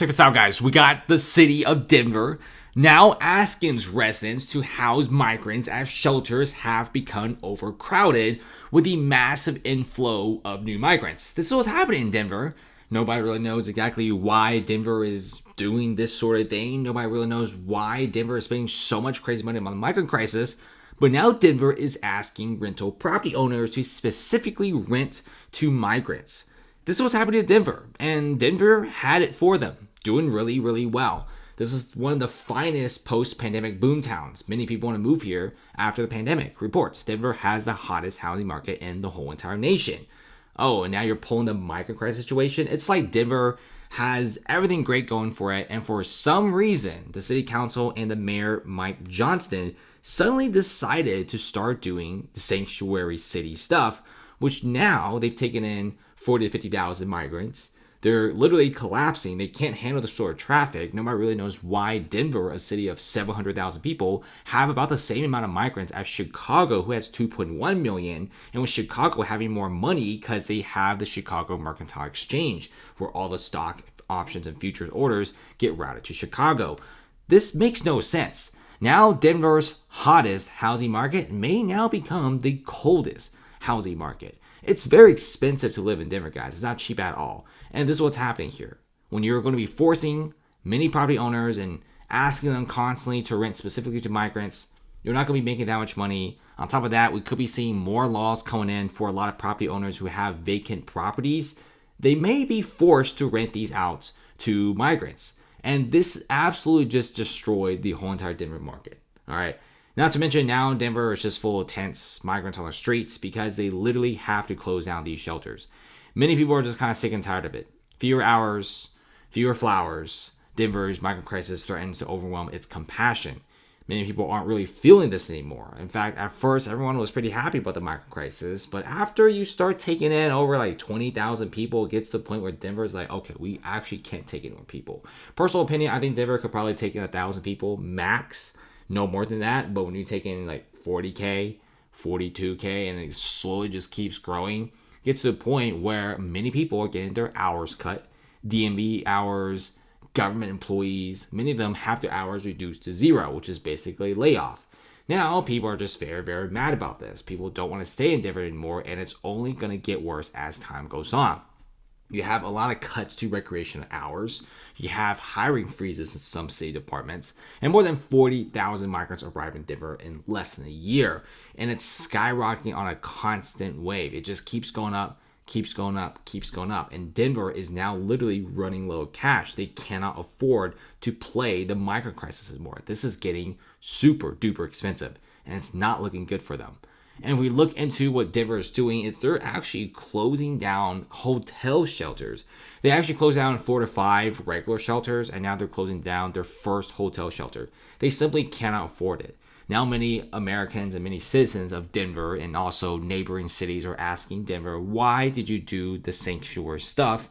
Check this out, guys. We got the city of Denver now asking residents to house migrants as shelters have become overcrowded with the massive inflow of new migrants. This is what's happening in Denver. Nobody really knows exactly why Denver is doing this sort of thing. Nobody really knows why Denver is spending so much crazy money on the migrant crisis. But now Denver is asking rental property owners to specifically rent to migrants. This is what's happening in Denver, and Denver had it for them, doing really, really well. This is one of the finest post-pandemic boom towns. Many people want to move here after the pandemic. Reports, Denver has the hottest housing market in the whole entire nation. Oh, and now you're pulling the migrant crisis situation? It's like Denver has everything great going for it, and for some reason, the city council and the mayor, Mike Johnston, suddenly decided to start doing the sanctuary city stuff, which now they've taken in 40 to 50,000 migrants. They're literally collapsing. They can't handle the sort of traffic. Nobody really knows why Denver, a city of 700,000 people, have about the same amount of migrants as Chicago, who has 2.1 million, and with Chicago having more money because they have the Chicago Mercantile Exchange, where all the stock options and futures orders get routed to Chicago. This makes no sense. Now Denver's hottest housing market may now become the coldest housing market. It's very expensive to live in Denver, guys. It's not cheap at all. And this is what's happening here. When you're going to be forcing many property owners and asking them constantly to rent specifically to migrants, you're not going to be making that much money. On top of that, we could be seeing more laws coming in for a lot of property owners who have vacant properties. They may be forced to rent these out to migrants. And this absolutely just destroyed the whole entire Denver market. All right. Not to mention now Denver is just full of tents, migrants on the streets because they literally have to close down these shelters. Many people are just kind of sick and tired of it. Fewer hours, fewer flowers. Denver's migrant crisis threatens to overwhelm its compassion. Many people aren't really feeling this anymore. In fact, at first, everyone was pretty happy about the migrant crisis. But after you start taking in over like 20,000 people, it gets to the point where Denver's like, okay, we actually can't take in more people. Personal opinion, I think Denver could probably take in 1,000 people max. No more than that. But when you take in like 40K, 42K, and it slowly just keeps growing, it gets to the point where many people are getting their hours cut. DMV hours, government employees, many of them have their hours reduced to zero, which is basically layoff. Now, people are just very, very mad about this. People don't want to stay in Denver anymore, and it's only going to get worse as time goes on. You have a lot of cuts to recreational hours. You have hiring freezes in some city departments, and more than 40,000 migrants arrive in Denver in less than a year. And it's skyrocketing on a constant wave. It just keeps going up, keeps going up, keeps going up. And Denver is now literally running low of cash. They cannot afford to play the migrant crisis anymore. This is getting super duper expensive, and it's not looking good for them. And we look into what Denver is doing, is they're actually closing down hotel shelters. They actually closed down 4 to 5 regular shelters, and now they're closing down their first hotel shelter. They simply cannot afford it. Now many Americans and many citizens of Denver and also neighboring cities are asking Denver, why did you do the sanctuary stuff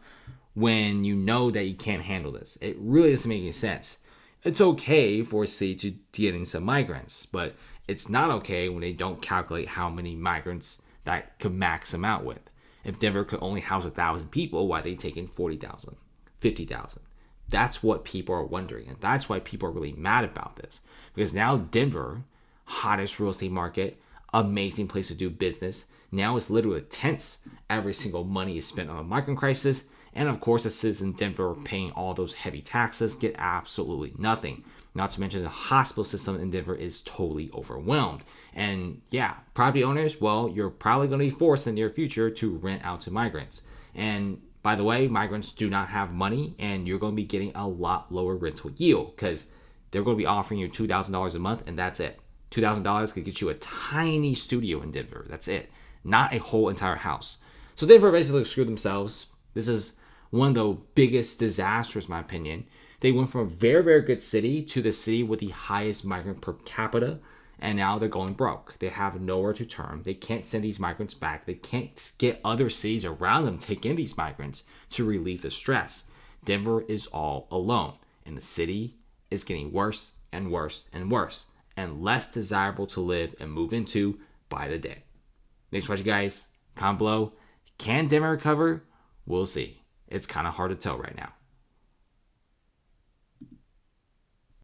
when you know that you can't handle this? It really doesn't make any sense. It's okay for a city to get in some migrants, but it's not okay when they don't calculate how many migrants that could max them out with. If Denver could only house 1,000 people, why are they taking 40,000, 50,000? That's what people are wondering. And that's why people are really mad about this. Because now Denver, hottest real estate market, amazing place to do business. Now it's literally tense. Every single money is spent on the migrant crisis. And of course, the citizens in Denver paying all those heavy taxes get absolutely nothing. Not to mention the hospital system in Denver is totally overwhelmed. And yeah, property owners, well, you're probably going to be forced in the near future to rent out to migrants. And by the way, migrants do not have money, and you're going to be getting a lot lower rental yield because they're going to be offering you $2,000 a month, and that's it. $2,000 could get you a tiny studio in Denver. That's it. Not a whole entire house. So Denver basically screwed themselves. This is one of the biggest disasters, in my opinion. They went from a very, very good city to the city with the highest migrant per capita, and now they're going broke. They have nowhere to turn. They can't send these migrants back. They can't get other cities around them to take in these migrants to relieve the stress. Denver is all alone, and the city is getting worse and worse and worse, and less desirable to live and move into by the day. Thanks for watching, guys. Comment below. Can Denver recover? We'll see. It's kind of hard to tell right now.